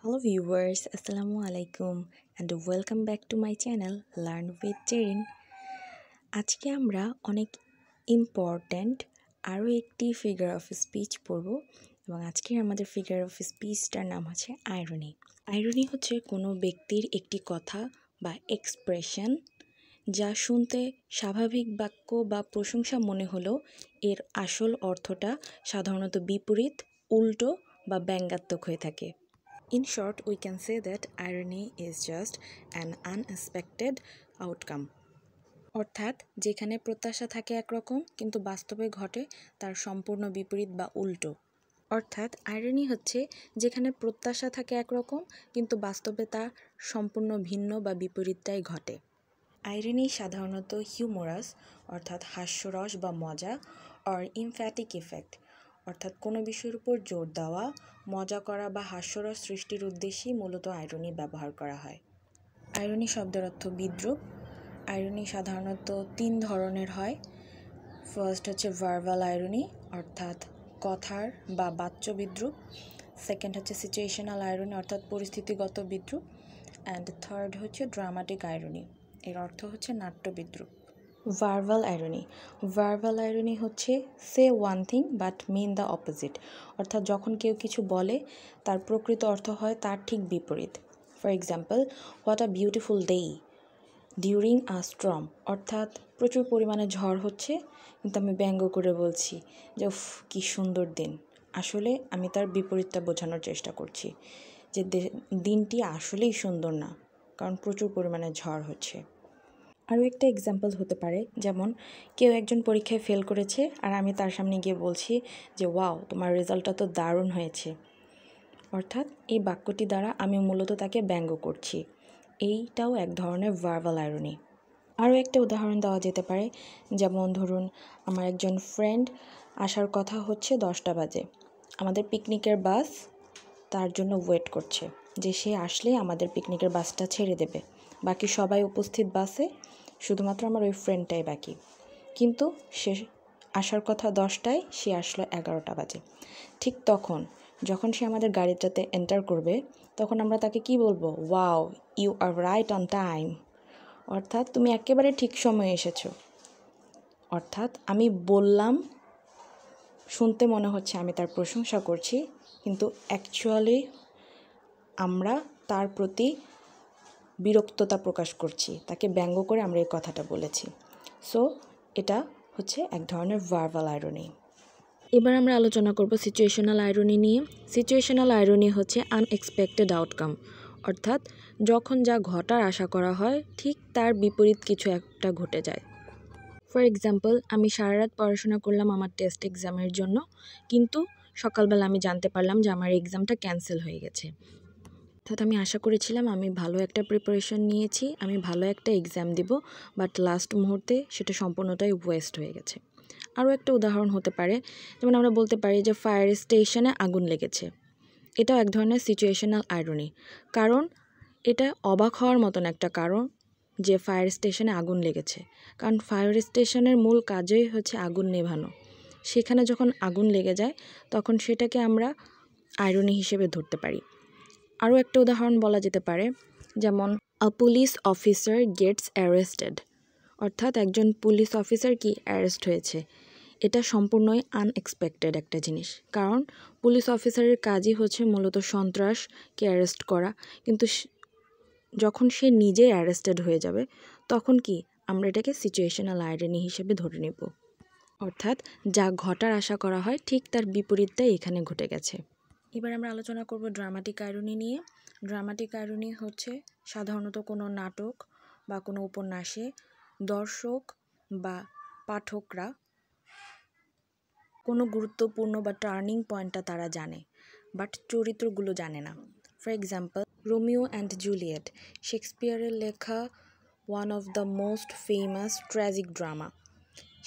Hello viewers, Assalamu alaikum and welcome back to my channel Learn with Jerin. আজকে আমরা অনেক important আরও একটি ফিগার অফ স্পিচ পড়ব এবং আজকের আমাদের ফিগার অফ স্পিচটার নাম হচ্ছে আইরনি। আইরনি হচ্ছে কোনো ব্যক্তির একটি কথা বা এক্সপ্রেশন যা শুনতে স্বাভাবিক বাক্য বা প্রশংসা মনে হলেও এর আসল অর্থটা সাধারণত বিপরীত, উল্টো বা ব্যঙ্গাত্মক হয়ে থাকে। In short, we can say that irony is just an unexpected outcome. অর্থাৎ যেখানে প্রত্যাশা থাকে একরকম কিন্তু বাস্তবে ঘটে তার সম্পূর্ণ বিপরীত বা উল্টো। অর্থাৎ আইরনি হচ্ছে যেখানে প্রত্যাশা থাকে একরকম কিন্তু বাস্তবে তা সম্পূর্ণ ভিন্ন বা বিপরীতটাই ঘটে। আইরনি সাধারণত হিউমোরাস অর্থাৎ হাস্যরস বা মজা অর ইমফ্যাটিক ইফেক্ট অর্থাৎ কোনো বিষয়ের উপর জোর দেওয়া, মজা করা বা হাস্যরস সৃষ্টির উদ্দেশ্যেই মূলত আইরনি ব্যবহার করা হয়। আইরনি শব্দের অর্থ বিদ্রূপ। আইরনি সাধারণত 3 ধরনের হয়। ফার্স্ট হচ্ছে ভার্বাল আইরনি অর্থাৎ কথার বা বাচ্য বিদ্রূপ। সেকেন্ড হচ্ছে সিচুয়েশনাল আইরনি অর্থাৎ পরিস্থিতিগত বিদ্রূপ। অ্যান্ড থার্ড হচ্ছে ড্রামাটিক আইরনি, এর অর্থ হচ্ছে নাট্য বিদ্রূপ। ভার্বাল আইরনি হচ্ছে say one thing but mean the opposite অর্থাৎ যখন কেউ কিছু বলে তার প্রকৃত অর্থ হয় তার ঠিক বিপরীত। For example, what a beautiful day during a storm অর্থাৎ প্রচুর পরিমাণে ঝড় হচ্ছে কিন্তু আমি ব্যঙ্গ করে বলছি যে উফ কী সুন্দর দিন। আসলে আমি তার বিপরীতটা বোঝানোর চেষ্টা করছি যে দিনটি আসলেই সুন্দর না, কারণ প্রচুর পরিমাণে ঝড় হচ্ছে। আরও একটা এক্সাম্পল হতে পারে, যেমন কেউ একজন পরীক্ষায় ফেল করেছে আর আমি তার সামনে গিয়ে বলছি যে ওয়াও তোমার রেজাল্টটা তো দারুণ হয়েছে। অর্থাৎ এই বাক্যটি দ্বারা আমি মূলত তাকে ব্যঙ্গ করছি। এইটাও এক ধরনের ভার্বাল আইরনি। আরও একটা উদাহরণ দেওয়া যেতে পারে, যেমন ধরুন আমার একজন ফ্রেন্ড আসার কথা হচ্ছে 10টা বাজে, আমাদের পিকনিকের বাস তার জন্য ওয়েট করছে যে সে আসলেই আমাদের পিকনিকের বাসটা ছেড়ে দেবে। বাকি সবাই উপস্থিত বাসে, শুধুমাত্র আমার ওই ফ্রেন্ডটাই বাকি। কিন্তু সে আসার কথা 10টায়, সে আসলো 11টা বাজে। ঠিক তখন যখন সে আমাদের গাড়িটাতে এন্টার করবে তখন আমরা তাকে কি বলবো? Wow, you are right on time, অর্থাৎ তুমি একেবারে ঠিক সময়ে এসেছো। অর্থাৎ আমি বললাম, শুনতে মনে হচ্ছে আমি তার প্রশংসা করছি, কিন্তু অ্যাকচুয়ালি আমরা তার প্রতি বিরক্ততা প্রকাশ করছি, তাকে ব্যঙ্গ করে আমরা এই কথাটা বলেছি। সো এটা হচ্ছে এক ধরনের ভার্বাল আইরনি। এবার আমরা আলোচনা করব সিচুয়েশনাল আইরনি নিয়ে। সিচুয়েশনাল আইরনি হচ্ছে আনএক্সপেক্টেড আউটকাম অর্থাৎ যখন যা ঘটার আশা করা হয় ঠিক তার বিপরীত কিছু একটা ঘটে যায়। ফর এক্সাম্পল, আমি সারা রাত পড়াশোনা করলাম আমার টেস্ট এক্সামের জন্য, কিন্তু সকালবেলা আমি জানতে পারলাম যে আমার এক্সামটা ক্যান্সেল হয়ে গেছে। অর্থাৎ আমি আশা করেছিলাম আমি ভালো একটা প্রিপারেশন নিয়েছি, আমি ভালো একটা এক্সাম দিব, বাট লাস্ট মুহূর্তে সেটা সম্পূর্ণটাই ওয়েস্ট হয়ে গেছে। আরও একটা উদাহরণ হতে পারে, যেমন আমরা বলতে পারি যে ফায়ার স্টেশনে আগুন লেগেছে। এটাও এক ধরনের সিচুয়েশনাল আইরনি, কারণ এটা অবাক হওয়ার মতন একটা কারণ যে ফায়ার স্টেশনে আগুন লেগেছে, কারণ ফায়ার স্টেশনের মূল কাজই হচ্ছে আগুন নেভানো। সেখানে যখন আগুন লেগে যায় তখন সেটাকে আমরা আইরনি হিসেবে ধরতে পারি। আরও একটা উদাহরণ বলা যেতে পারে, যেমন a police officer gets arrested অর্থাৎ একজন পুলিশ অফিসার কি অ্যারেস্ট হয়েছে। এটা সম্পূর্ণই আনএক্সপেক্টেড একটা জিনিস, কারণ পুলিশ অফিসারের কাজই হচ্ছে মূলত সন্ত্রাসকে অ্যারেস্ট করা, কিন্তু যখন সে নিজেই অ্যারেস্টেড হয়ে যাবে তখন কি আমরা এটাকে সিচুয়েশনাল আইরনি হিসেবে ধরে নেব। অর্থাৎ যা ঘটার আশা করা হয় ঠিক তার বিপরীতটাই এখানে ঘটে গেছে। এবার আমরা আলোচনা করব ড্রামাটিক আইরনি নিয়ে। ড্রামাটিক আইরনি হচ্ছে সাধারণত কোনো নাটক বা কোনো উপন্যাসে দর্শক বা পাঠকরা কোনো গুরুত্বপূর্ণ বা টার্নিং পয়েন্টটা তারা জানে, বাট চরিত্রগুলো জানে না। For example, Romeo and Juliet, শেক্সপিয়ারের লেখা one of the most famous tragic drama.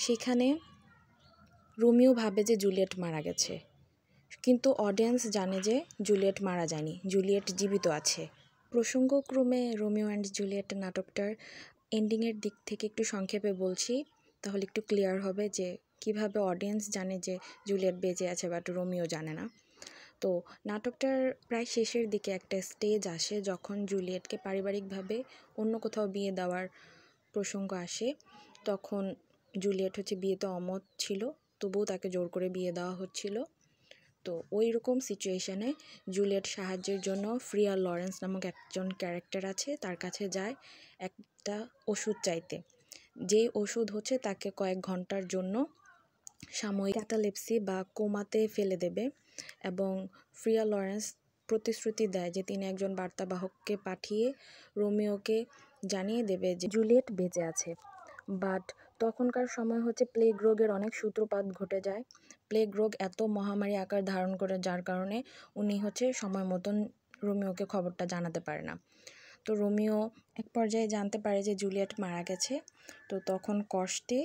সেখানে রোমিও ভাবে যে জুলিয়েট মারা গেছে, কিন্তু অডিয়েন্স জানে যে জুলিয়েট মারা যায়নি, জুলিয়েট জীবিত আছে। প্রসঙ্গক্রমে রোমিও অ্যান্ড জুলিয়েট নাটকটার এন্ডিংয়ের দিক থেকে একটু সংক্ষেপে বলছি, তাহলে একটু ক্লিয়ার হবে যে কিভাবে অডিয়েন্স জানে যে জুলিয়েট বেঁচে আছে বাট রোমিও জানে না। তো নাটকটার প্রায় শেষের দিকে একটা স্টেজ আসে যখন জুলিয়েটকে পারিবারিকভাবে অন্য কোথাও বিয়ে দেওয়ার প্রসঙ্গ আসে। তখন জুলিয়েট হচ্ছে বিয়েতে অমত ছিল, তবুও তাকে জোর করে বিয়ে দেওয়া হচ্ছিল। তো ওই রকম সিচুয়েশানে জুলিয়েট সাহায্যের জন্য ফ্রিয়া লরেন্স নামক একজন ক্যারেক্টার আছে, তার কাছে যায় একটা ওষুধ চাইতে। যেই ওষুধ হচ্ছে তাকে কয়েক ঘন্টার জন্য সাময়িক ক্যাটালেপসি বা কোমাতে ফেলে দেবে, এবং ফ্রিয়া লরেন্স প্রতিশ্রুতি দেয় যে তিনি একজন বার্তাবাহককে পাঠিয়ে রোমিওকে জানিয়ে দেবে যে জুলিয়েট বেঁচে আছে। বাট তখনকার সময় হচ্ছে প্লেগ রোগের অনেক সূত্রপাত ঘটে যায়। প্লেগ রোগ এত মহামারী আকার ধারণ করে যার কারণে উনি হচ্ছে সময় মতন রোমিওকে খবরটা জানাতে পারে না। তো রোমিও এক পর্যায়ে জানতে পারে যে জুলিয়েট মারা গেছে। তো তখন কষ্টে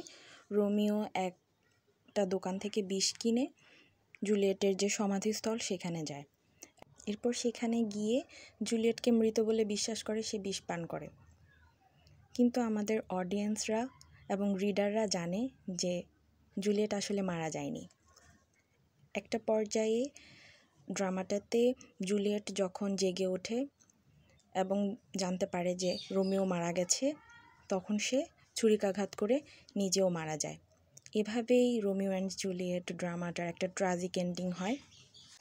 রোমিও একটা দোকান থেকে বিষ কিনে জুলিয়েটের যে সমাধিস্থল সেখানে যায়। এরপর সেখানে গিয়ে জুলিয়েটকে মৃত বলে বিশ্বাস করে সে বিষ পান করে। কিন্তু আমাদের অডিয়েন্সরা এবং রিডাররা জানে যে জুলিয়েট আসলে মারা যায়নি। একটা পর্যায়ে ড্রামাটাতে জুলিয়েট যখন জেগে ওঠে এবং জানতে পারে যে রোমিও মারা গেছে, তখন সে ছুরিকাঘাত করে নিজেও মারা যায়। এভাবেই রোমিও অ্যান্ড জুলিয়েট ড্রামাটার একটা ট্র্যাজিক এন্ডিং হয়।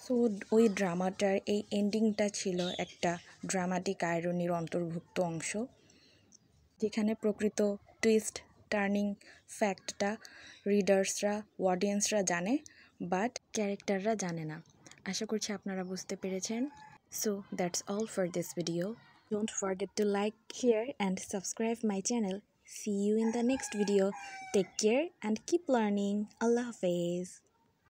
সো ওই ড্রামাটার এই এন্ডিংটা ছিল একটা ড্রামাটিক আইরনির অন্তর্ভুক্ত অংশ, যেখানে প্রকৃত টুইস্ট টার্নিং ফ্যাক্টটা রিডার্সরা, অডিয়েন্সরা জানে, বাট ক্যারেক্টাররা জানে না। আশা করছি আপনারা বুঝতে পেরেছেন। So that's all for this video. Don't forget to like, share and subscribe my channel. See you in the next video. Take care and keep learning. Allah Hafiz.